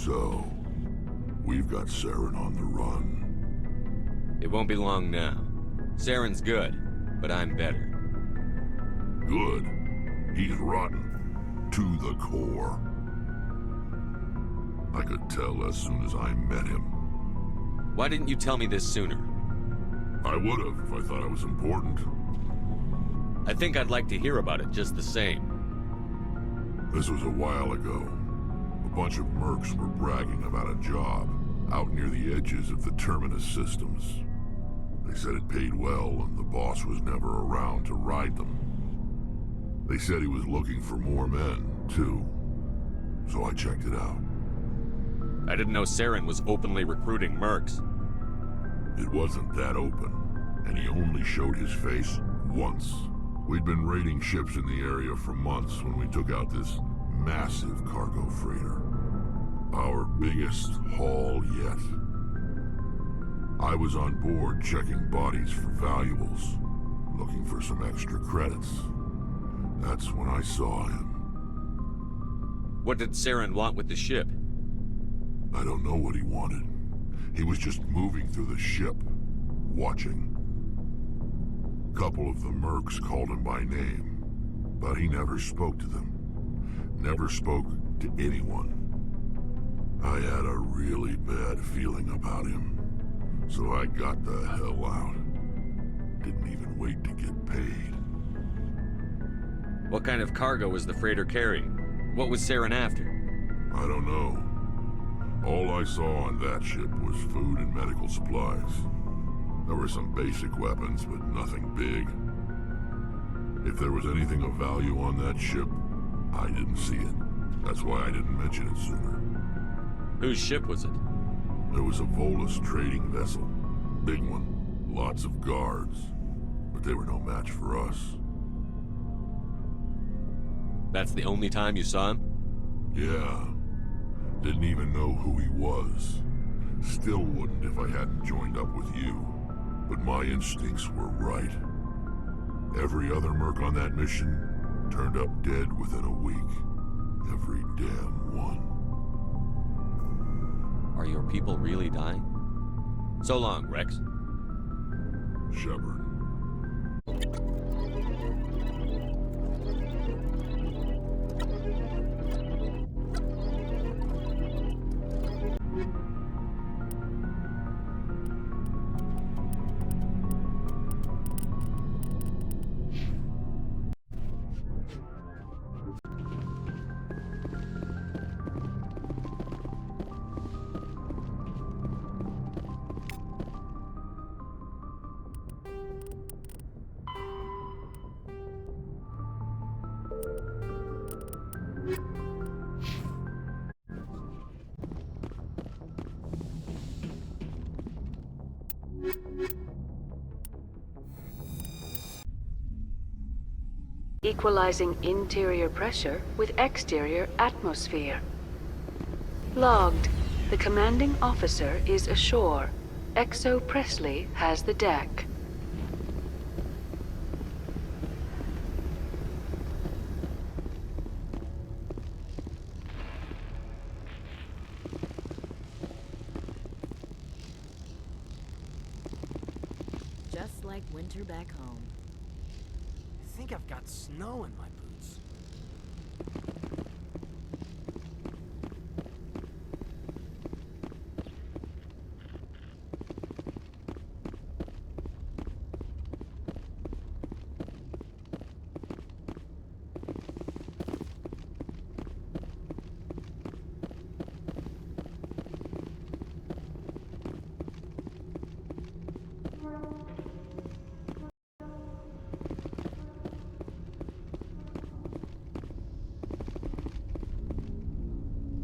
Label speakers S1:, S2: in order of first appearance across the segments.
S1: So, we've got Saren on the run.
S2: It won't be long now. Saren's good, but I'm better.
S1: Good. He's rotten. To the core. I could tell as soon as I met him.
S2: Why didn't you tell me this sooner?
S1: I would've if I thought it was important.
S2: I think I'd like to hear about it just the same.
S1: This was a while ago. A bunch of mercs were bragging about a job out near the edges of the Terminus systems. They said it paid well and the boss was never around to ride them. They said he was looking for more men, too. So I checked it out.
S2: I didn't know Saren was openly recruiting mercs.
S1: It wasn't that open, and he only showed his face once. We'd been raiding ships in the area for months when we took out this massive cargo freighter. Our biggest haul yet. I was on board checking bodies for valuables, looking for some extra credits. That's when I saw him.
S2: What did Saren want with the ship?
S1: I don't know what he wanted. He was just moving through the ship, watching. Couple of the mercs called him by name, but he never spoke to them. Never spoke to anyone. I had a really bad feeling about him, so I got the hell out. Didn't even wait to get paid.
S2: What kind of cargo was the freighter carrying? What was Saren after?
S1: I don't know. All I saw on that ship was food and medical supplies. There were some basic weapons, but nothing big. If there was anything of value on that ship, I didn't see it. That's why I didn't mention it sooner.
S2: Whose ship was it?
S1: There was a Volus trading vessel. Big one. Lots of guards. But they were no match for us.
S2: That's the only time you saw him?
S1: Yeah. Didn't even know who he was. Still wouldn't if I hadn't joined up with you. But my instincts were right. Every other merc on that mission turned up dead within a week. Every damn one.
S2: Are your people really dying? So long, Rex.
S1: Shepard.
S3: Equalizing interior pressure with exterior atmosphere. Logged. The commanding officer is ashore. Exo Presley has the deck.
S4: Just like winter back home.
S5: I think I've got snow in my boots.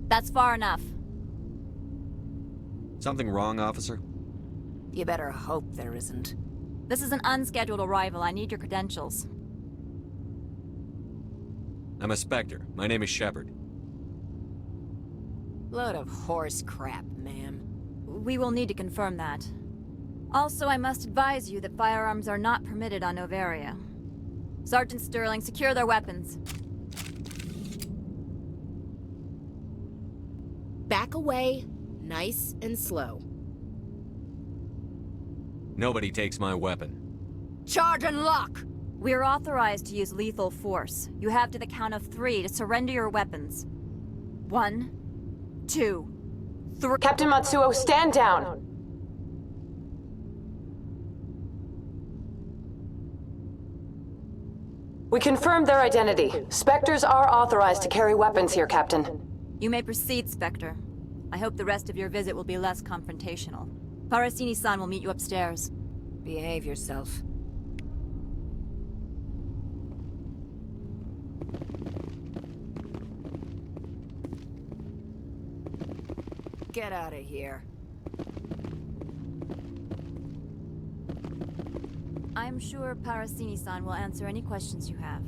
S4: That's far enough.
S2: Something wrong, officer?
S4: You better hope there isn't. This is an unscheduled arrival. I need your credentials.
S2: I'm a Spectre. My name is Shepard.
S4: Load of horse crap, ma'am. We will need to confirm that. Also, I must advise you that firearms are not permitted on Noveria. Sergeant Sterling, secure their weapons.
S6: Back away, nice and slow.
S2: Nobody takes my weapon.
S6: Charge and lock!
S4: We're authorized to use lethal force. You have to the count of 3 to surrender your weapons. 1, 2, 3.
S7: Captain Matsuo, stand down! We confirmed their identity. Spectres are authorized to carry weapons here, Captain.
S4: You may proceed, Spectre. I hope the rest of your visit will be less confrontational. Parasini-san will meet you upstairs.
S6: Behave yourself. Get out of here.
S4: I'm sure Parasini-san will answer any questions you have.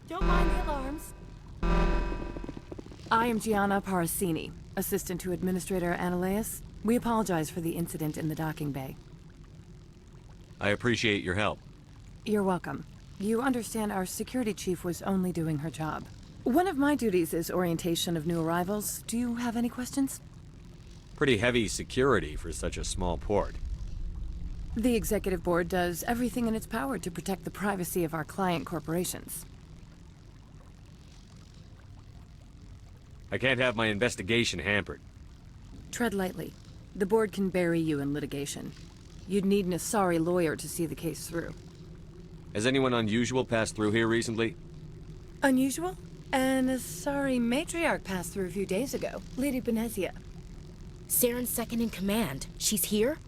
S6: Don't mind the alarms.
S8: I am Gianna Parasini, assistant to Administrator Analeas. We apologize for the incident in the docking bay.
S2: I appreciate your help.
S8: You're welcome. You understand our security chief was only doing her job. One of my duties is orientation of new arrivals. Do you have any questions?
S2: Pretty heavy security for such a small port.
S8: The Executive Board does everything in its power to protect the privacy of our client corporations.
S2: I can't have my investigation hampered.
S8: Tread lightly. The board can bury you in litigation. You'd need an Asari lawyer to see the case through.
S2: Has anyone unusual passed through here recently?
S8: Unusual? An Asari matriarch passed through a few days ago. Lady Benezia.
S6: Saren's second in command. She's here?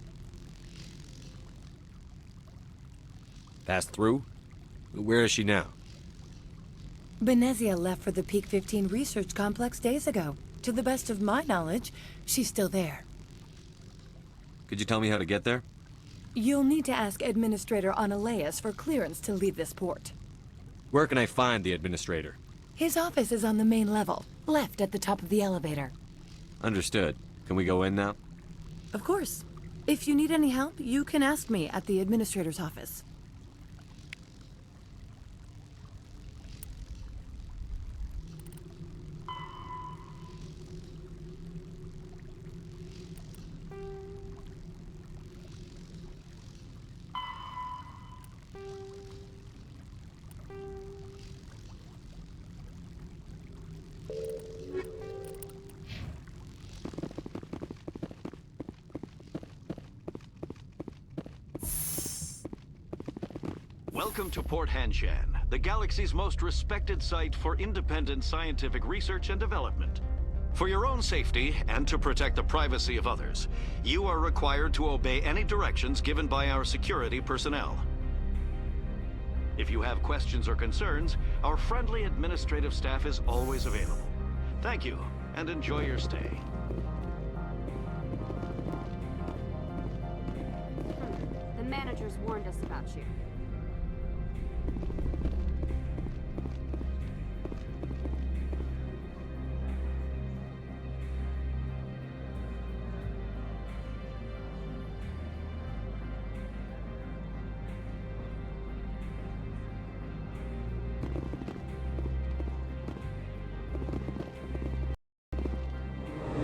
S2: Passed through? Where is she now?
S8: Benezia left for the Peak 15 research complex days ago. To the best of my knowledge, she's still there.
S2: Could you tell me how to get there?
S8: You'll need to ask Administrator Analeas for clearance to leave this port.
S2: Where can I find the administrator?
S8: His office is on the main level, left at the top of the elevator.
S2: Understood. Can we go in now?
S8: Of course. If you need any help, you can ask me at the Administrator's office.
S9: Welcome to Port Hanshan, the galaxy's most respected site for independent scientific research and development. For your own safety and to protect the privacy of others, you are required to obey any directions given by our security personnel. If you have questions or concerns, our friendly administrative staff is always available. Thank you, and enjoy your stay.
S10: The managers warned us about you.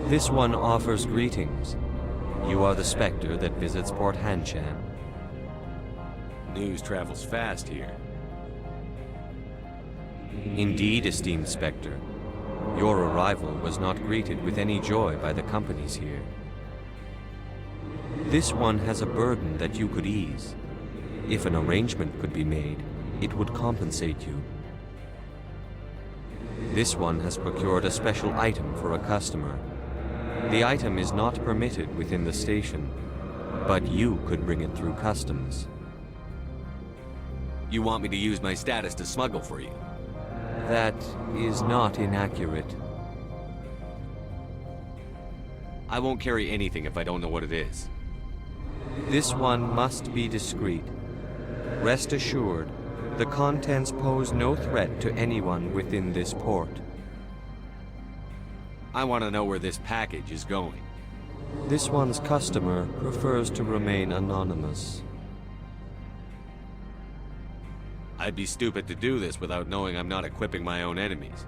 S11: This one offers greetings. You are the Spectre that visits Port Hanshan.
S2: News travels fast here.
S11: Indeed, esteemed Spectre. Your arrival was not greeted with any joy by the companies here. This one has a burden that you could ease. If an arrangement could be made, it would compensate you. This one has procured a special item for a customer. The item is not permitted within the station, but you could bring it through customs.
S2: You want me to use my status to smuggle for you?
S11: That is not inaccurate.
S2: I won't carry anything if I don't know what it is.
S11: This one must be discreet. Rest assured, the contents pose no threat to anyone within this port.
S2: I want to know where this package is going.
S11: This one's customer prefers to remain anonymous.
S2: I'd be stupid to do this without knowing I'm not equipping my own enemies.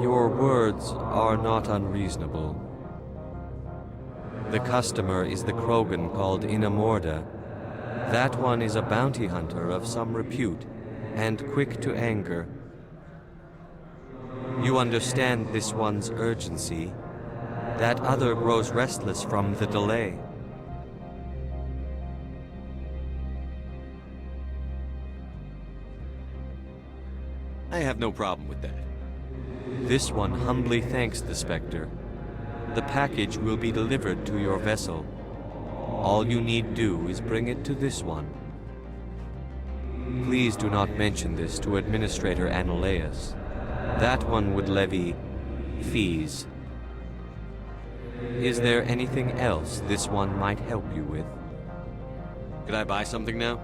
S11: Your words are not unreasonable. The customer is the Krogan called Inamorda. That one is a bounty hunter of some repute, and quick to anger. You understand this one's urgency. That other grows restless from the delay.
S2: I have no problem with that.
S11: This one humbly thanks the Spectre. The package will be delivered to your vessel. All you need do is bring it to this one. Please do not mention this to Administrator Analeus. That one would levy fees. Is there anything else this one might help you with?
S2: Could I buy something now?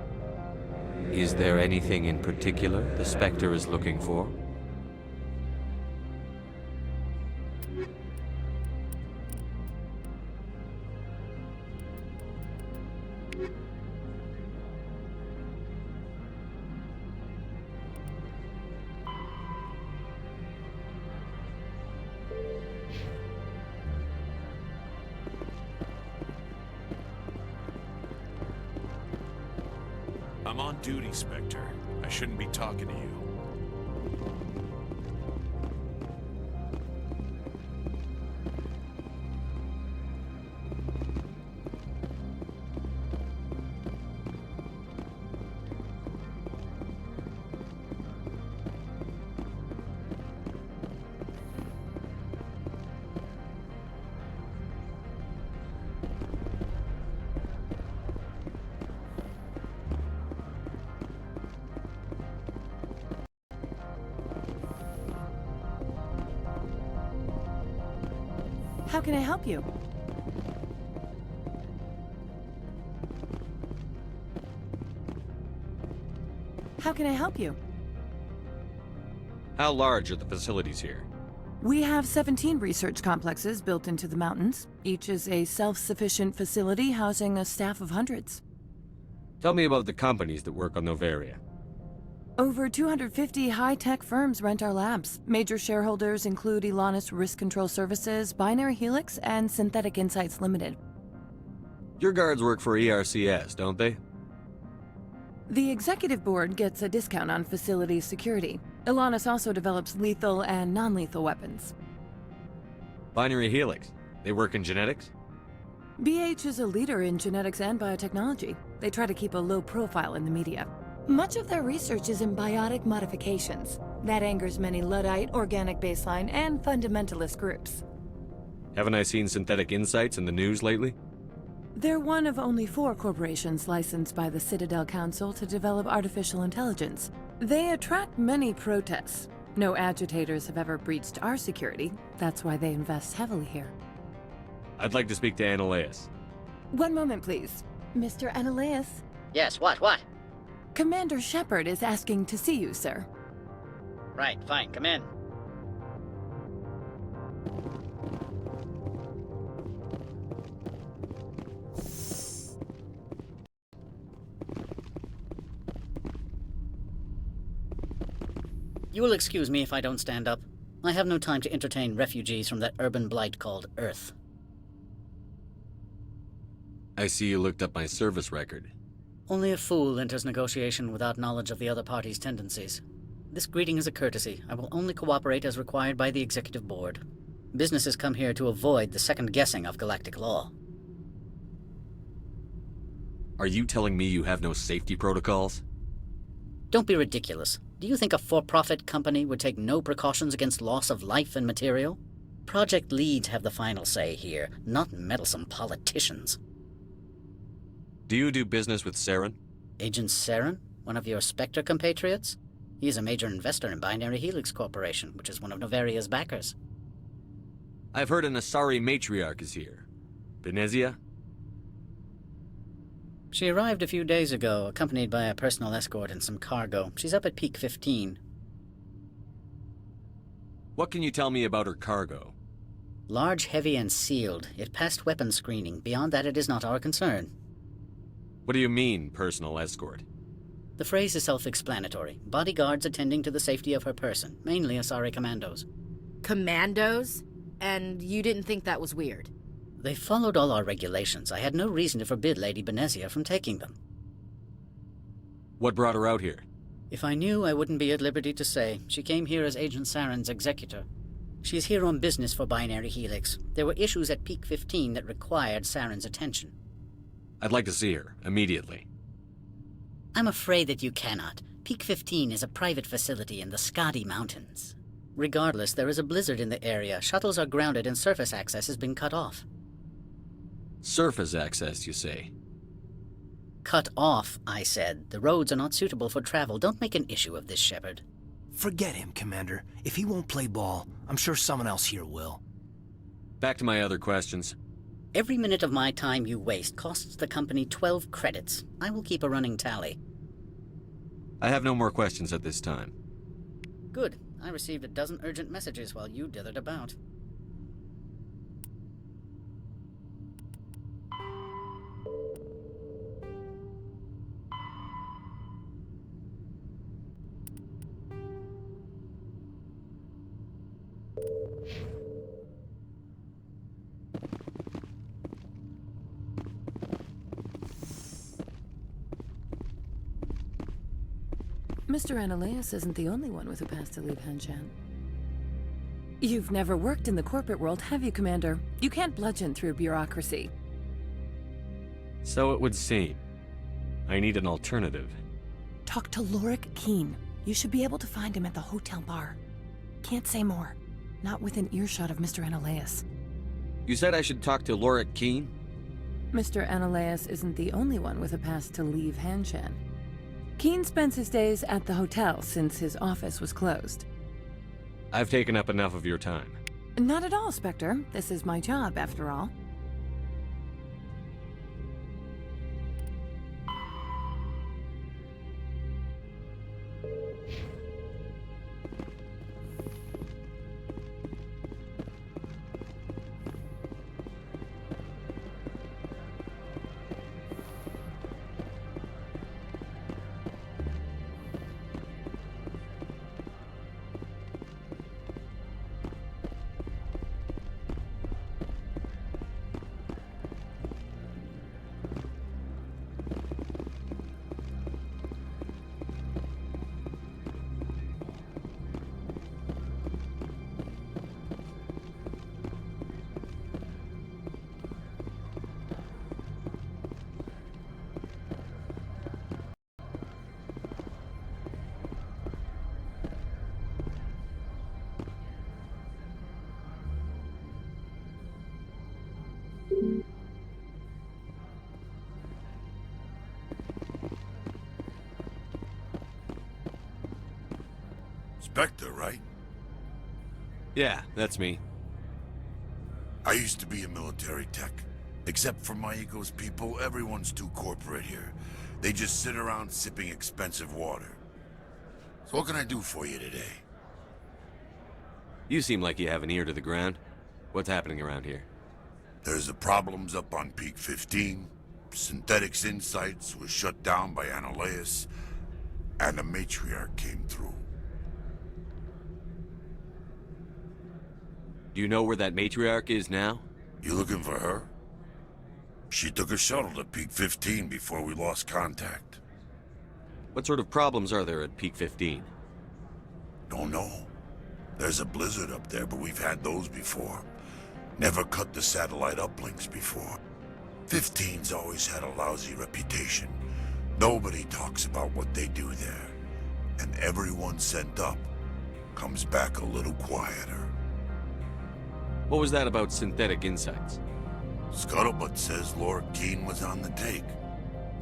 S11: Is there anything in particular the Spectre is looking for?
S12: I'm on duty, Spectre. I shouldn't be talking to you.
S8: How can I help you? How can I help you?
S2: How large are the facilities here?
S8: We have 17 research complexes built into the mountains. Each is a self-sufficient facility housing a staff of hundreds.
S2: Tell me about the companies that work on Noveria.
S8: Over 250 high-tech firms rent our labs. Major shareholders include Elanus Risk Control Services, Binary Helix, and Synthetic Insights Limited.
S2: Your guards work for ERCS, don't they?
S8: The executive board gets a discount on facility security. Elanus also develops lethal and non-lethal weapons.
S2: Binary Helix. They work in genetics?
S8: BH is a leader in genetics and biotechnology. They try to keep a low profile in the media. Much of their research is in biotic modifications. That angers many Luddite, organic baseline, and fundamentalist groups.
S2: Haven't I seen Synthetic Insights in the news lately?
S8: They're one of only 4 corporations licensed by the Citadel Council to develop artificial intelligence. They attract many protests. No agitators have ever breached our security. That's why they invest heavily here.
S2: I'd like to speak to Analeus.
S8: One moment, please. Mr. Analeus?
S13: Yes, what?
S8: Commander Shepard is asking to see you, sir.
S13: Right, fine, come in. You will excuse me if I don't stand up. I have no time to entertain refugees from that urban blight called Earth.
S2: I see you looked up my service record.
S13: Only a fool enters negotiation without knowledge of the other party's tendencies. This greeting is a courtesy. I will only cooperate as required by the Executive Board. Businesses come here to avoid the second guessing of galactic law.
S2: Are you telling me you have no safety protocols?
S13: Don't be ridiculous. Do you think a for-profit company would take no precautions against loss of life and material? Project leads have the final say here, not meddlesome politicians.
S2: Do you do business with Saren?
S13: Agent Saren? One of your Spectre compatriots? He is a major investor in Binary Helix Corporation, which is one of Noveria's backers.
S2: I've heard an Asari matriarch is here. Benezia?
S13: She arrived a few days ago, accompanied by a personal escort and some cargo. She's up at Peak 15.
S2: What can you tell me about her cargo?
S13: Large, heavy, and sealed. It passed weapons screening. Beyond that, it is not our concern.
S2: What do you mean, personal escort?
S13: The phrase is self-explanatory. Bodyguards attending to the safety of her person, mainly Asari commandos.
S6: Commandos? And you didn't think that was weird?
S13: They followed all our regulations. I had no reason to forbid Lady Benezia from taking them.
S2: What brought her out here?
S13: If I knew, I wouldn't be at liberty to say. She came here as Agent Saren's executor. She's here on business for Binary Helix. There were issues at Peak 15 that required Saren's attention.
S2: I'd like to see her, immediately.
S13: I'm afraid that you cannot. Peak 15 is a private facility in the Skadi Mountains. Regardless, there is a blizzard in the area. Shuttles are grounded and surface access has been cut off.
S2: Surface access, you say?
S13: Cut off, I said. The roads are not suitable for travel. Don't make an issue of this, Shepard.
S5: Forget him, Commander. If he won't play ball, I'm sure someone else here will.
S2: Back to my other questions.
S13: Every minute of my time you waste costs the company 12 credits. I will keep a running tally.
S2: I have no more questions at this time.
S13: Good. I received a dozen urgent messages while you dithered about.
S8: Mr. Ananias isn't the only one with a pass to leave Hanshan. You've never worked in the corporate world, have you, Commander? You can't bludgeon through bureaucracy.
S2: So it would seem. I need an alternative.
S8: Talk to Lorik Keen. You should be able to find him at the hotel bar. Can't say more. Not within earshot of Mr. Ananias.
S2: You said I should talk to Lorik Keen?
S8: Mr. Ananias isn't the only one with a pass to leave Hanshan. Keen spends his days at the hotel since his office was closed.
S2: I've taken up enough of your time.
S8: Not at all, Spectre. This is my job, after all.
S1: Spectre, right?
S2: Yeah, that's me.
S1: I used to be a military tech. Except for my ego's people, everyone's too corporate here. They just sit around sipping expensive water. So what can I do for you today?
S2: You seem like you have an ear to the ground. What's happening around here?
S1: There's the problems up on Peak 15. Synthetics Insights was shut down by Ananias, and the matriarch came through.
S2: Do you know where that matriarch is now?
S1: You looking for her? She took a shuttle to Peak 15 before we lost contact.
S2: What sort of problems are there at Peak 15?
S1: Don't know. There's a blizzard up there, but we've had those before. Never cut the satellite uplinks before. 15's always had a lousy reputation. Nobody talks about what they do there. And everyone sent up comes back a little quieter.
S2: What was that about Synthetic Insights?
S1: Scuttlebutt says Lorik Keen was on the take.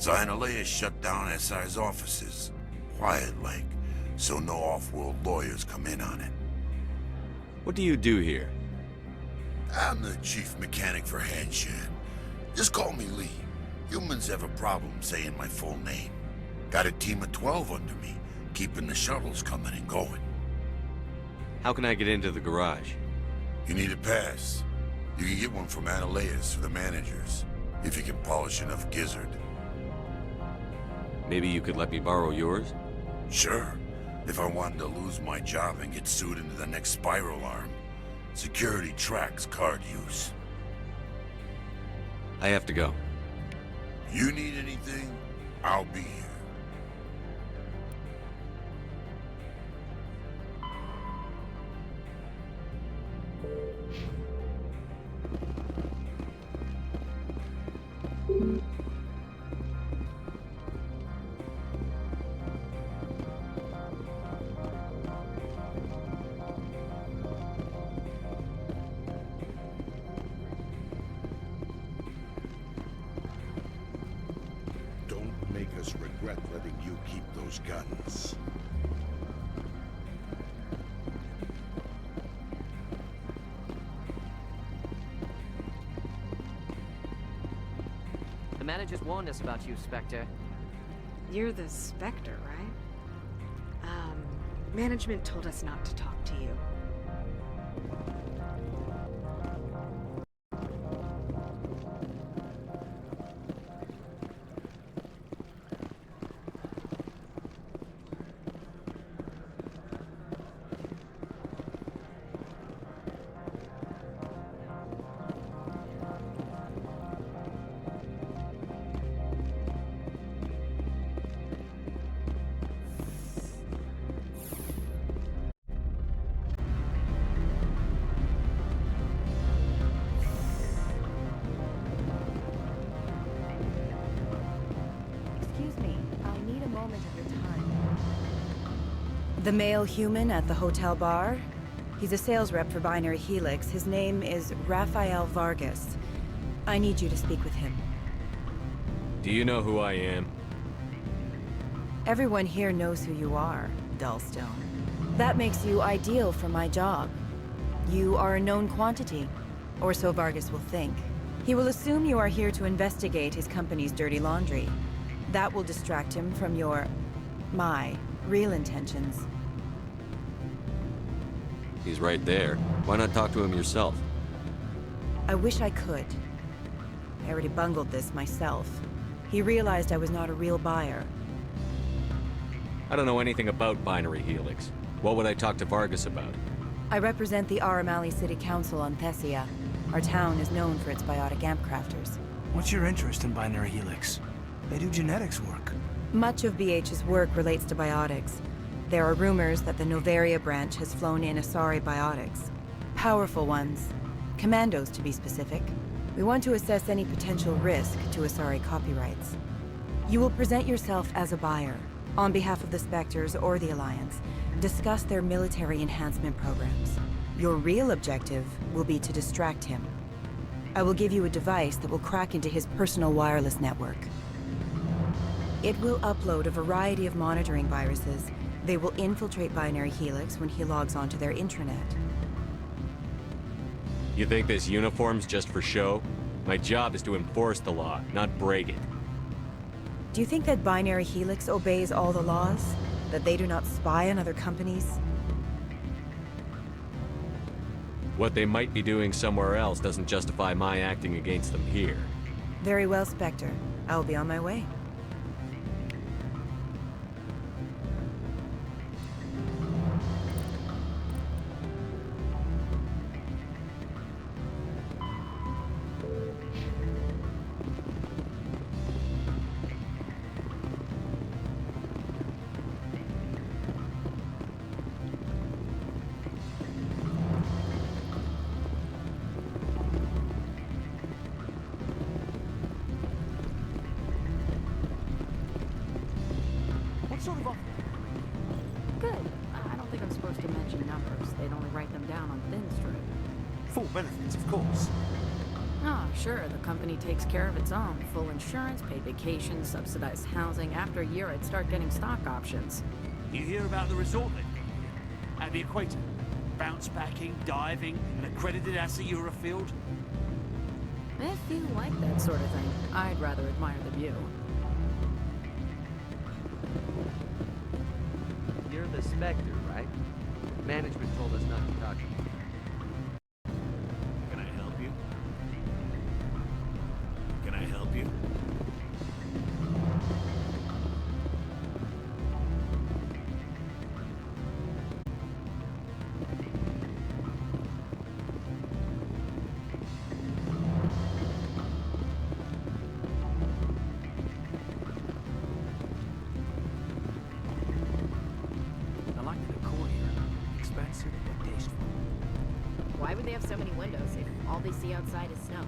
S1: Ananias shut down SI's offices. Quiet-like, so no off-world lawyers come in on it.
S2: What do you do here?
S1: I'm the chief mechanic for Hanshan. Just call me Lee.
S14: Humans have a problem saying my full name. Got a team of 12 under me, keeping the shuttles coming and going.
S2: How can I get into the garage?
S14: You need a pass. You can get one from Ananias or the managers, if you can polish enough gizzard.
S2: Maybe you could let me borrow yours?
S14: Sure. If I wanted to lose my job and get sued into the next spiral arm. Security tracks card use.
S2: I have to go.
S14: You need anything, I'll be here.
S1: Make us regret letting you keep those guns.
S15: The managers warned us about you, Spectre.
S16: You're the Spectre, right? Management told us not to talk to you.
S17: The male human at the hotel bar? He's a sales rep for Binary Helix. His name is Rafael Vargas. I need you to speak with him.
S2: Do you know who I am?
S17: Everyone here knows who you are, Dullstone. That makes you ideal for my job. You are a known quantity, or so Vargas will think. He will assume you are here to investigate his company's dirty laundry. That will distract him from my real intentions.
S2: He's right there. Why not talk to him yourself?
S17: I wish I could. I already bungled this myself. He realized I was not a real buyer.
S2: I don't know anything about Binary Helix. What would I talk to Vargas about?
S17: I represent the Aramali City Council on Thessia. Our town is known for its biotic amp crafters.
S5: What's your interest in Binary Helix? They do genetics work.
S17: Much of BH's work relates to biotics. There are rumors that the Noveria branch has flown in Asari biotics. Powerful ones. Commandos, to be specific. We want to assess any potential risk to Asari copyrights. You will present yourself as a buyer, on behalf of the Spectres or the Alliance. Discuss their military enhancement programs. Your real objective will be to distract him. I will give you a device that will crack into his personal wireless network. It will upload a variety of monitoring viruses. They will infiltrate Binary Helix when he logs onto their intranet.
S2: You think this uniform's just for show? My job is to enforce the law, not break it.
S17: Do you think that Binary Helix obeys all the laws? That they do not spy on other companies?
S2: What they might be doing somewhere else doesn't justify my acting against them here.
S17: Very well, Spectre. I will be on my way.
S18: Good. I don't think I'm supposed to mention numbers. They'd only write them down on thin strip.
S5: Full benefits, of course.
S18: Oh, sure. The company takes care of its own. Full insurance, paid vacations, subsidized housing. After a year, I'd start getting stock options.
S19: You hear about the resort they've got here? At the equator. Bounce backing, diving, an accredited asset Eurofield.
S18: It you like that sort of thing. I'd rather admire the view.
S15: You're the Spectre, right? Management told us not to talk to you.
S19: Can I help you? Can I help you? I like the decor here. Expensive but tasteful.
S10: Why would they have so many windows if all they see outside is snow?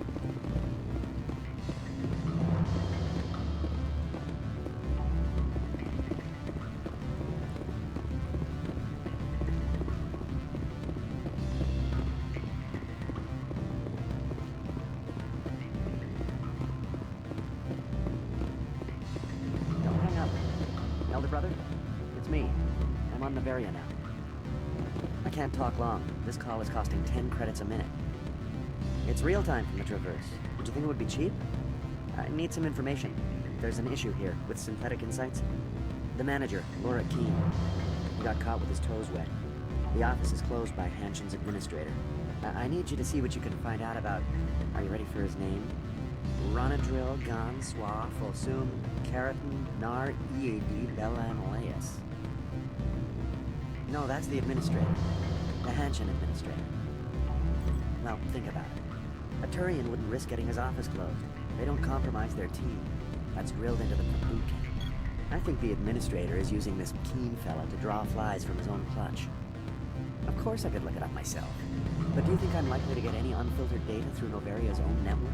S15: Don't hang up. Elder brother, it's me. I'm on Noveria now. I can't talk long. This call is costing 10 credits a minute. It's real time from the Traverse. Did you think it would be cheap? I need some information. There's an issue here with synthetic insights. The manager, Laura Keene, he got caught with his toes wet. The office is closed by Hanshin's administrator. I need you to see what you can find out about... Are you ready for his name? Ronadril Gan Swa Fosum Keratin Nar Ead Belanleas. No, that's the administrator. The Hanshin administrator. Well, think about it. A Turian wouldn't risk getting his office closed. They don't compromise their team. That's drilled into them from boot camp. I think the administrator is using this Keene fella to draw flies from his own clutch. Of course I could look it up myself. But do you think I'm likely to get any unfiltered data through Noveria's own network?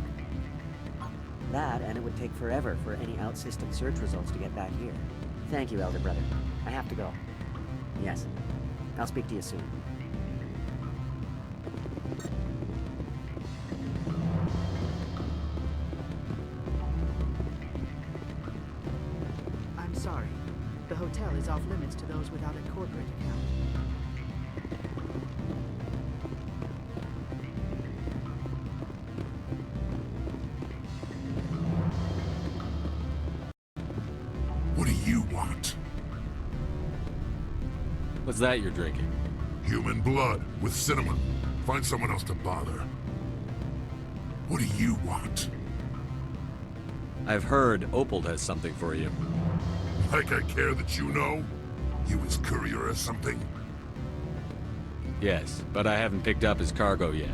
S15: That, and it would take forever for any out-system search results to get back here. Thank you, Elder Brother. I have to go. Yes. I'll speak to you soon.
S20: I'm sorry. The hotel is off limits to those without a corporate account.
S1: What do you want?
S2: What's that you're drinking?
S1: Human blood with cinnamon. Find someone else to bother. What do you want?
S2: I've heard Opal has something for you.
S1: Like I care that you know? You his courier or something?
S2: Yes, but I haven't picked up his cargo yet.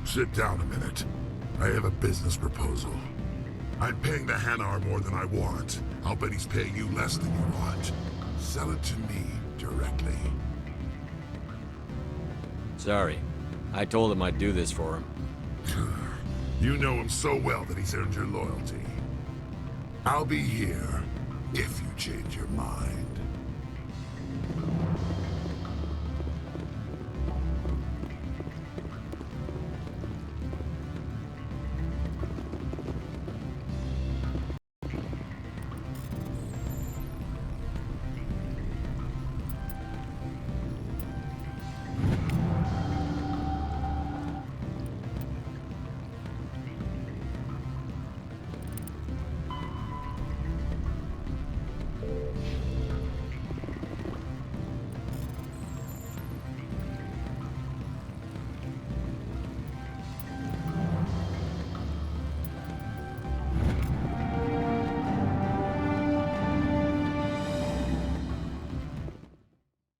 S1: Sit down a minute. I have a business proposal. I'm paying the Hanar more than I want. I'll bet he's paying you less than you want. Sell it to me directly.
S2: Sorry. I told him I'd do this for him.
S1: You know him so well that he's earned your loyalty. I'll be here if you change your mind.